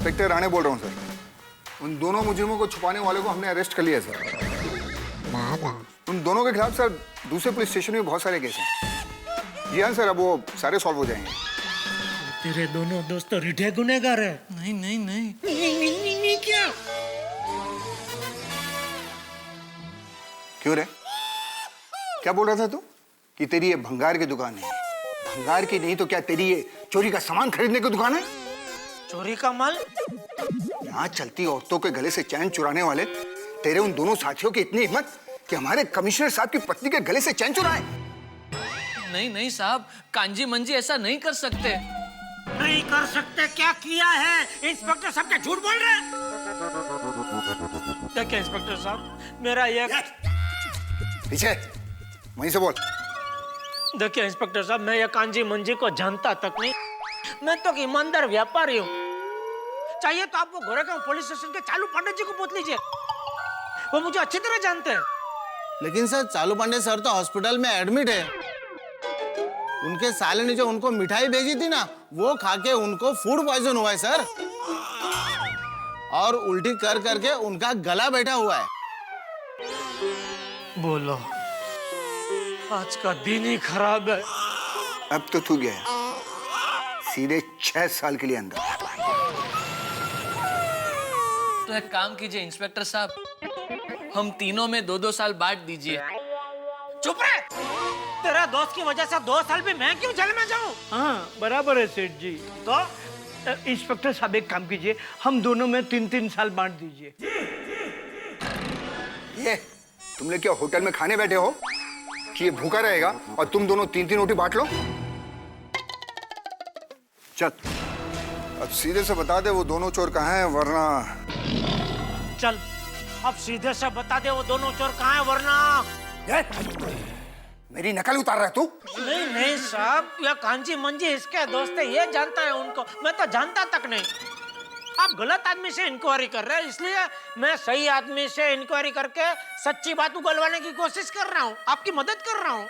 Inspector Rane बोल रहा हूँ सर। उन दोनों मुजरिमों को छुपाने वाले को हमने अरेस्ट कर लिया सर। उन दोनों के खिलाफ सर दूसरे पुलिस स्टेशन में बहुत सारे केस हैं। जी हाँ सर, अब वो सारे सॉल्व हो जाएंगे। तेरे दोनों दोस्त तो रिठे गुनहगार है। नहीं नहीं नहीं नहीं क्या? क्यों रे, क्या बोल रहा था तू कि तेरी ये भंगार की दुकान है? भंगार की नहीं तो क्या तेरी ये चोरी का सामान खरीदने की दुकान है? चोरी का माल? यहाँ चलती औरतों के गले से चैन चुराने वाले तेरे उन दोनों साथियों की इतनी हिम्मत कि हमारे कमिश्नर साहब की पत्नी के गले से चैन चुराए? नहीं नहीं साहब, कांजी मंजी ऐसा नहीं कर सकते। नहीं कर सकते? क्या किया है? इंस्पेक्टर साहब क्या झूठ बोल रहे हैं? देखिए इंस्पेक्टर साहब, मेरा ये पीछे वहीं से बोल। देखिए इंस्पेक्टर साहब, मैं ये कांजी मंजी को जानता तक नहीं। मैं तो ईमानदार व्यापारी हूँ। चाहिए तो आप वो गोरेगांव पुलिस स्टेशन के चालू पांडे जी को पूछ लीजिए, वो मुझे अच्छी तरह जानते हैं। लेकिन सर चालू पांडे सर तो हॉस्पिटल में एडमिट है। उनके साले ने जो उनको मिठाई भेजी थी ना, वो खा के उनको फूड पॉइजन हुआ है सर, और उल्टी कर करके उनका गला बैठा हुआ है। बोलो, आज का दिन ही खराब है। अब तो तू गया सीधे 6 साल के लिए अंदर। तो एक काम कीजिए इंस्पेक्टर साहब, हम तीनों में 2-2 साल बांट दीजिए। चुप रहे! तेरा दोस्त की वजह से 2 साल भी मैं क्यों जेल में जाऊं? हाँ बराबर है सेठ जी। तो इंस्पेक्टर साहब एक काम कीजिए, हम दोनों में 3-3 साल बांट दीजिए। ये तुमने क्या होटल में खाने बैठे हो कि ये भूखा रहेगा और तुम दोनों 3-3 रोटी बांट लो? चल अब सीधे से बता दे वो दोनों चोर कहाँ हैं, वरना चल अब सीधे से बता दे वो दोनों चोर कहाँ हैं, वरना मेरी नकल उतार रहा है तू? नहीं नहीं साहब, ये कांची मंजी इसके दोस्त है, ये जानता है उनको, मैं तो जानता तक नहीं। आप गलत आदमी से इंक्वायरी कर रहे हैं, इसलिए मैं सही आदमी से इंक्वायरी करके सच्ची बात उगलवाने की कोशिश कर रहा हूँ, आपकी मदद कर रहा हूँ।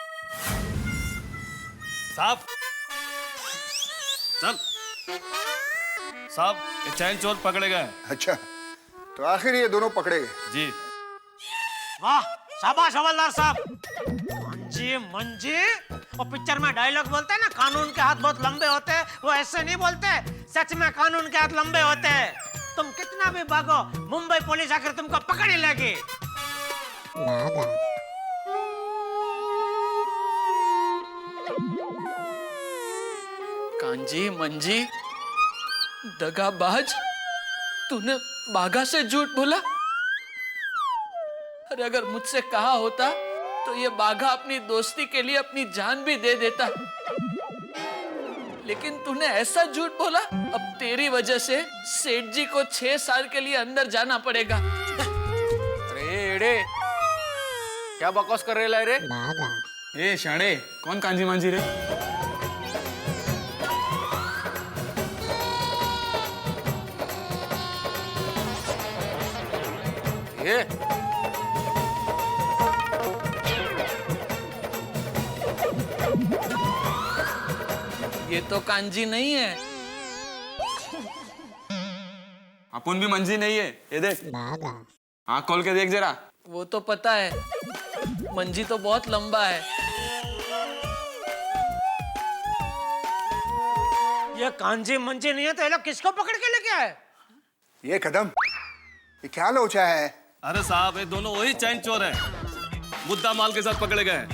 साहब चल साहब, ये चैन चोर पकड़े गए। अच्छा, तो आखिर ये दोनों पकड़े गए? जी। वाह, शाबाश हवलदार साहब। मंजी मंजी, और पिक्चर में डायलॉग बोलते हैं ना, कानून के हाथ बहुत लंबे होते हैं, वो ऐसे नहीं बोलते। सच में कानून के हाथ लंबे होते हैं। तुम कितना भी भागो, मुंबई पुलिस आकर तुमको पकड़ ही लेगी। कांजी मंजी दगाबाज, तूने बाघा से झूठ बोला। अरे अगर मुझसे कहा होता तो ये बाघा अपनी दोस्ती के लिए अपनी जान भी दे देता, लेकिन तूने ऐसा झूठ बोला। अब तेरी वजह से सेठ जी को 6 साल के लिए अंदर जाना पड़ेगा। अरे एड़े, क्या बकवास कर रहे रे? ए शाणे, कौन कांजी मांजी रे? ये ये तो कांजी नहीं है। अपन भी मंजी नहीं है, ये देख, आँख खोल के देख जरा। वो तो पता है, मंजी तो बहुत लंबा है। ये कांजी मंजी नहीं है तो ये लोग किसको पकड़ के लेके आए? ये कदम, ये क्या लोचा है? अरे साहब, ये दोनों वही चैन चोर है, मुद्दा माल के साथ पकड़े गए।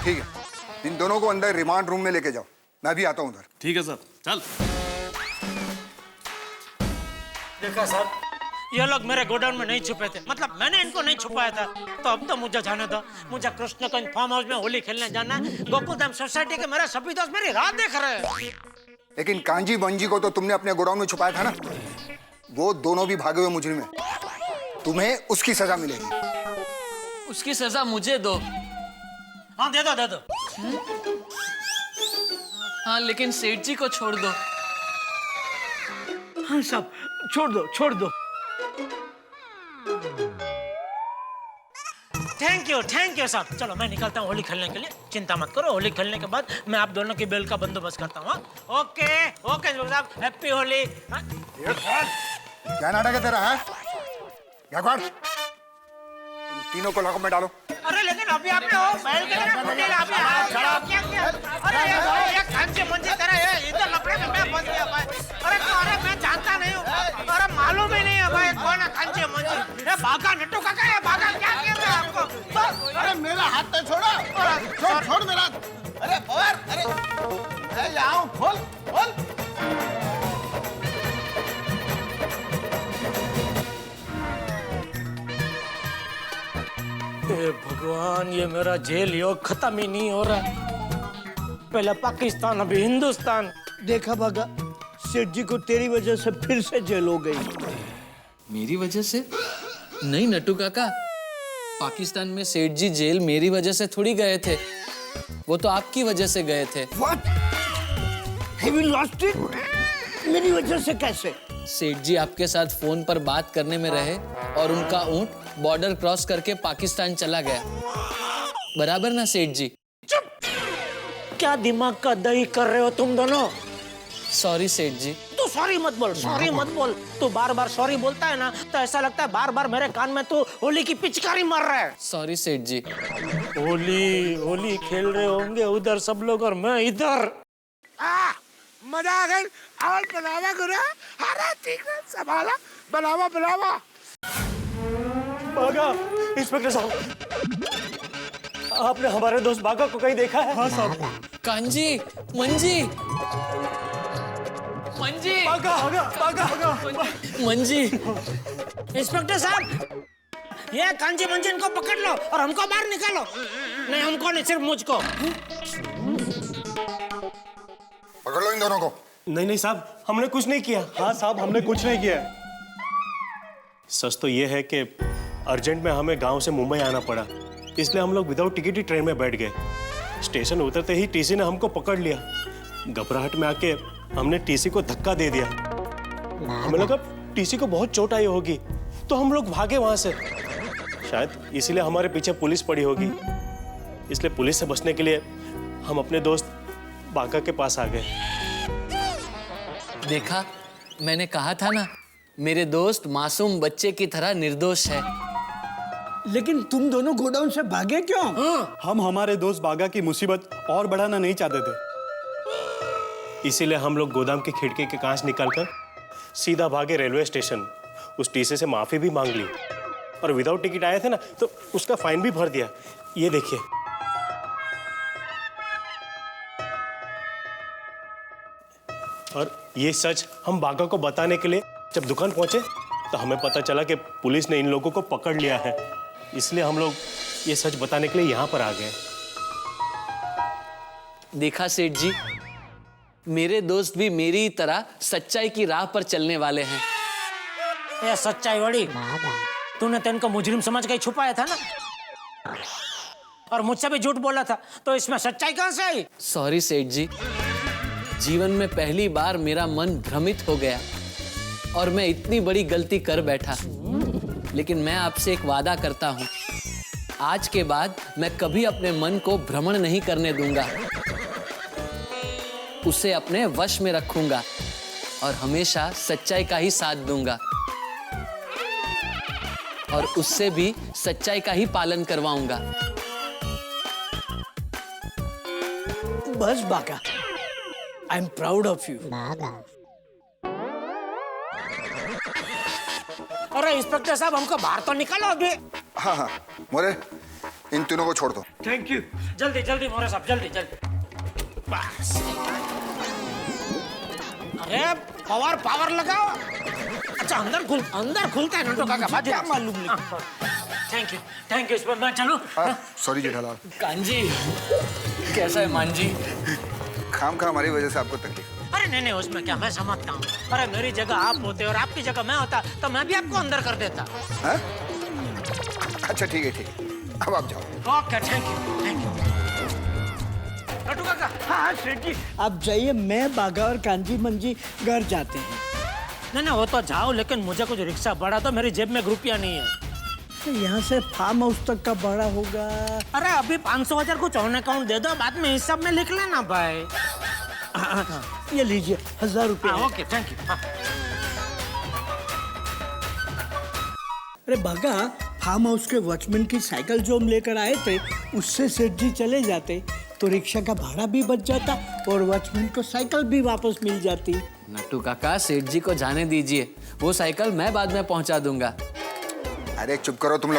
ठीक है, इन दोनों को अंदर रिमांड रूम में लेके जाओ, मैं भी आता हूँ उधर। ठीक है सर, चल। देखा सर, ये लोग मेरे गोडाउन में नहीं छुपे थे, मतलब मैंने इनको नहीं छुपाया था। तो अब तो मुझे जाने दो, मुझे कृष्णगंज फार्म हाउस में होली खेलने जाना है। गोकुलधाम सोसाइटी के मेरे सभी दोस्त मेरी राह देख रहे हैं। लेकिन कांजी बंजी को तो तुमने अपने गोडाउन में छुपाया था ना, वो दोनों भी भागे हुए मुजरिम हैं। तुम्हें उसकी सजा मिलेगी। उसकी सजा मुझे दो। हाँ दे दो दे दो। हाँ लेकिन सेठ जी को छोड़ दो। हाँ साहब, छोड़ दो छोड़ दो। थैंक यू साहब। चलो मैं निकलता हूँ होली खेलने के लिए, चिंता मत करो। होली खेलने के बाद मैं आप दोनों की बेल का बंदोबस्त करता हूँ। ओके साहब, हैप्पी होली। हाँ? क्या नाटक है तेरा है? गायकवाड़, इन तीनों को लॉकअप में डालो। अरे लेकिन अभी आपने वो बैल के लिए मुझे क्या? अरे ये कांचे मंजे तेरा ये इधर लपड़े में मैं फंस गया भाई। अरे मैं जानता नहीं हूँ, अरे मालूम ही नहीं है भाई कौन है कांचे मंजे। ये बागा नट्टू काका, ये बागा क्या कह रहा है आपको? अरे मेरा हाथ तो छोड़ो, छोड़ मेरा। अरे और अरे मैं यहाँ हूँ, खोल। हे भगवान, ये मेरा जेल योग खत्म ही नहीं हो रहा। पहले पाकिस्तान अभी हिंदुस्तान। देखा भागा, सेठ जी को तेरी वजह से फिर से जेल हो गई। मेरी वजह से? नहीं नट्टू काका, पाकिस्तान में सेठ जी जेल मेरी वजह से थोड़ी गए थे, वो तो आपकी वजह से गए थे। What? Have you lost it? मेरी वजह से कैसे? सेठ जी आपके साथ फोन पर बात करने में रहे और उनका ऊंट बॉर्डर क्रॉस करके पाकिस्तान चला गया। बराबर ना सेठ जी? क्या दिमाग का दही कर रहे हो तुम दोनों? सॉरी सेठ जी। तू सॉरी मत बोल। तू बार बार सॉरी बोलता है ना, तो ऐसा लगता है बार बार मेरे कान में तू होली की पिचकारी मार रहा है। सॉरी सेठ जी। होली खेल रहे होंगे उधर सब लोग और मैं इधर। मजा आ गई। और बनावा गुरा, हरा ठीक है, संभाला, बनावा। बागा, इंस्पेक्टर साहब, आपने हमारे दोस्त बागा को कहीं देखा है? हाँ साहब। कांजी, मंजी, मंजी। इंस्पेक्टर साहब, ये कांजी मंजी को पकड़ लो और हमको बाहर निकालो। नहीं हमको नहीं, सिर्फ मुझको। पकड़ लो इन दोनों को। नहीं साहब, हमने कुछ नहीं किया। हाँ साहब, हमने कुछ नहीं किया। सच तो ये है कि अर्जेंट में हमें गांव से मुंबई आना पड़ा, इसलिए हम लोग विदाउट टिकट ही ट्रेन में बैठ गए। स्टेशन उतरते ही टीसी ने हमको पकड़ लिया। घबराहट में आके हमने टीसी को धक्का दे दिया। हमें लगा टीसी को बहुत चोट आई होगी, तो हम लोग भागे वहां से। शायद इसीलिए हमारे पीछे पुलिस पड़ी होगी। इसलिए पुलिस से बचने के लिए हम अपने दोस्त बागा के पास आ गए। देखा, मैंने कहा था ना, मेरे दोस्त मासूम बच्चे की तरह निर्दोष है। लेकिन तुम दोनों गोडाउन से भागे क्यों? हम हमारे दोस्त बागा की मुसीबत और बढ़ाना नहीं चाहते थे, इसीलिए हम लोग गोदाम की खिड़की के कांच निकालकर सीधा भागे रेलवे स्टेशन। उस टीसी से माफी भी मांग ली और विदाउट टिकट आए थे ना, तो उसका फाइन भी भर दिया। ये देखिए। और ये सच हम बागा को बताने के लिए जब दुकान पहुंचे तो हमें पता चला कि पुलिस ने इन लोगों को पकड़ लिया है। इसलिए हम लोग ये सच बताने के लिए यहाँ पर आ गए। देखा सेठ जी, मेरे दोस्त भी मेरी तरह सच्चाई की राह पर चलने वाले हैं। ये सच्चाई बड़ी, तूने तो इनको मुजरिम समझ के छुपाया था ना, और मुझसे भी झूठ बोला था, तो इसमें सच्चाई कहां से आई? सॉरी सेठ जी, जीवन में पहली बार मेरा मन भ्रमित हो गया और मैं इतनी बड़ी गलती कर बैठा। लेकिन मैं आपसे एक वादा करता हूँ, आज के बाद मैं कभी अपने मन को भ्रमण नहीं करने दूंगा, उसे अपने वश में रखूंगा और हमेशा सच्चाई का ही साथ दूंगा और उससे भी सच्चाई का ही पालन करवाऊंगा। बस बागा, I am proud of you. अरे इंस्पेक्टर साहब, हमको बाहर तो निकालो अभी। हाँ, मोरे, इन तीनों को छोड़ दो। Thank you. जल्दी मोरे साहब, जल्दी। बस। अरे पावर लगाओ। अच्छा, अंदर खुलता है नंटो काका, बात क्या मालूम नहीं। थैंक यू इस पर मैं चलूं। सॉरी जेठालाल, कांजी, कैसा है मांजी? खाम खा हमारी वजह से आपको तकलीफ। अरे नहीं, उसमें क्या, मैं समझता हूँ। अरे मेरी जगह आप होते और आपकी जगह मैं होता तो मैं भी आपको अंदर कर देता। हाँ? अच्छा ठीक है, अब आप जाओ। Okay, thank you. नट्टू काका। हाँ सेठ जी, आप जाइए, मैं बागा और कांजी मंजी घर जाते हैं। नहीं, वो तो जाओ, लेकिन मुझे कुछ रिक्शा बढ़ा दो, मेरी जेब में रुपया नहीं है। तो यहाँ से फार्म हाउस तक का भाड़ा होगा। अरे अभी 500,000 कुछ ऑन अकाउंट दे दो, बाद में हिसाब में लिख लेना भाई। ये लीजिए 1000 रुपये। Okay thank you. अरे भागा, फार्म हाउस के वॉचमैन की साइकिल जो हम लेकर आए थे उससे सेठ जी चले जाते तो रिक्शा का भाड़ा भी बच जाता और वॉचमैन को साइकिल भी वापस मिल जाती। नट्टू काका, सेठ जी को जाने दीजिए, वो साइकिल मैं बाद में पहुंचा दूंगा। अरे चुप करो तुम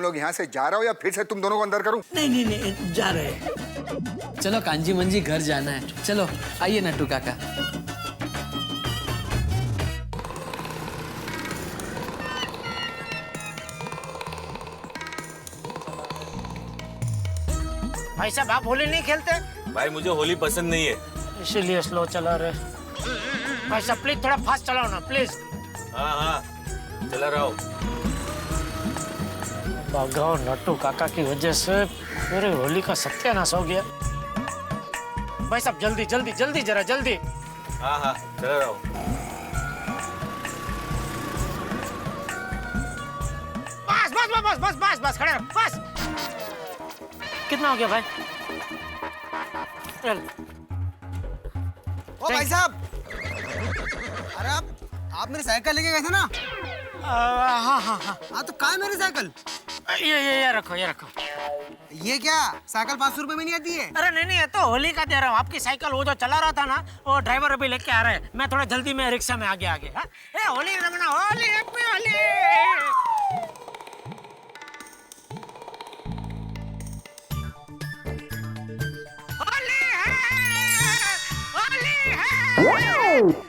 लोग यहाँ से जा रहे हो या फिर से तुम दोनों को अंदर करूं? नहीं, जा रहे हैं। चलो कांजी मंजी घर जाना है, चलो आइए नट्टू काका। भाई साहब आप होली नहीं खेलते? भाई मुझे होली पसंद नहीं है, इसीलिए स्लो चला रहे। भाई साहब प्लीज थोड़ा फास्ट चलाओ ना प्लीज। हाँ चला रहा हूँ। भागाओ, नट्टू काका की वजह से मेरे होली का सत्यानाश हो गया। भाई साहब जल्दी जल्दी जल्दी, जरा जल्दी। हाँ चला रहा हूँ। बस खड़े रहो, बस। कितना हो गया भाई? चल। ओ भाई साहब, अरे आप मेरी साइकिल लेके गए थे ना? हाँ तो कहाँ है मेरी साइकिल? ये रखो। ये क्या साइकिल 500 रुपए में नहीं आती है? अरे नहीं, ये तो होली का दे रहा हूँ। आपकी साइकिल वो जो चला रहा था ना, वो ड्राइवर अभी लेके आ रहा है। मैं थोड़ा जल्दी में रिक्शा में आगे। हाँ? ए होली रमना, होली हैप्पी होली।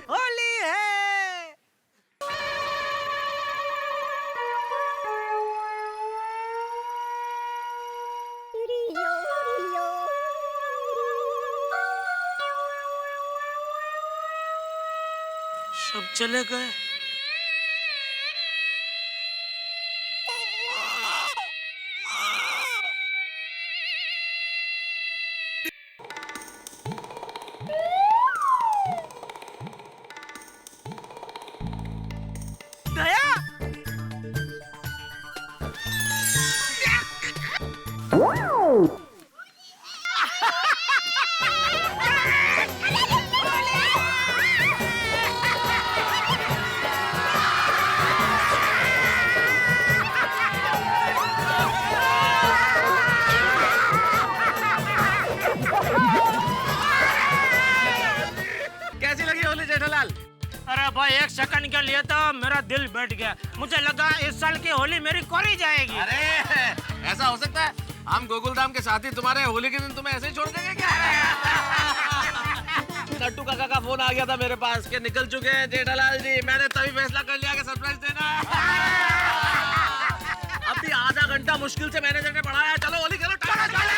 होली है। सब चले गए। कैसी लगी होली जेठालाल? अरे भाई एक सेकंड के लिए तो मेरा दिल बैठ गया। मुझे लगा इस साल की होली मेरी कोरी जाएगी। अरे ऐसा हो सकता है? हम गोकुलधाम के साथी तुम्हारे होली के दिन तुम्हें ऐसे ही छोड़ देंगे क्या? नट्टू काका का फोन आ गया था मेरे पास कि निकल चुके हैं जेठालाल जी। मैंने तभी फैसला कर लिया कि सरप्राइज देना है। अभी आधा घंटा मुश्किल से मैनेजर ने पढ़ाया। चलो होली खेलो, चलो।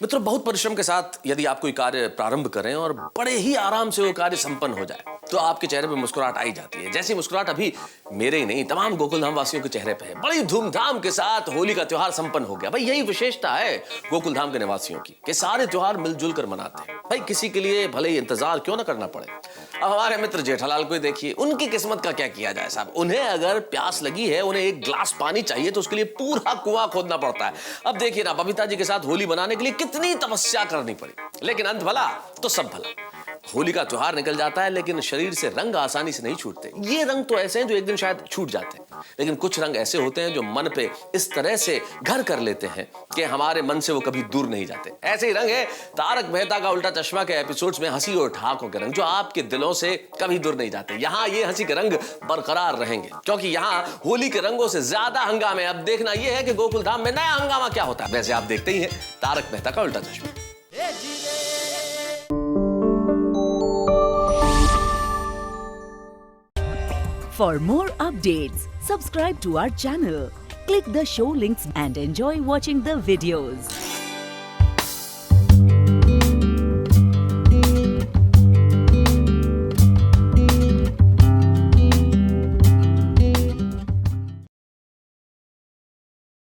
मित्रों, बहुत परिश्रम के साथ यदि आप कोई कार्य प्रारंभ करें और बड़े ही आराम से वो कार्य संपन्न हो जाए तो आपके चेहरे पे मुस्कुराहट आई जाती है। जैसी मुस्कुराहट अभी मेरे ही नहीं तमाम गोकुलधाम वासियों के चेहरे पे है। बड़ी धूमधाम के साथ होली का त्योहार संपन्न हो गया। भाई यही विशेषता है गोकुलधाम के निवासियों की कि सारे त्योहार मिलजुल कर मनाते हैं। भाई किसी के लिए भले ही इंतजार क्यों ना करना पड़े। अब हमारे मित्र जेठालाल को देखिए, उनकी किस्मत का क्या किया जाए साहब। उन्हें अगर प्यास लगी है, उन्हें एक गिलास पानी चाहिए तो उसके लिए पूरा कुआं खोदना पड़ता है। अब देखिए ना, बबीता जी के साथ होली बनाने के लिए कितनी तपस्या करनी पड़ी, लेकिन अंत भला तो सब भला। होली का त्योहार निकल जाता है लेकिन शरीर से रंग आसानी से नहीं छूटते। ये रंग तो ऐसे हैं जो एक दिन शायद छूट जाते हैं, लेकिन कुछ रंग ऐसे होते हैं जो मन पे इस तरह से घर कर लेते हैं कि हमारे मन से वो कभी दूर नहीं जाते। ऐसे ही रंग है तारक मेहता का उल्टा चश्मा के एपिसोड्स में हंसी और ठहाकों के रंग, जो आपके दिलों से कभी दूर नहीं जाते। यहाँ ये हंसी के रंग बरकरार रहेंगे क्योंकि यहाँ होली के रंगों से ज्यादा हंगामे। अब देखना यह है कि गोकुल धाम में नया हंगामा क्या होता है। वैसे आप देखते ही हैं तारक मेहता का उल्टा चश्मा। For more updates, subscribe to our channel, click the show links and enjoy watching the videos.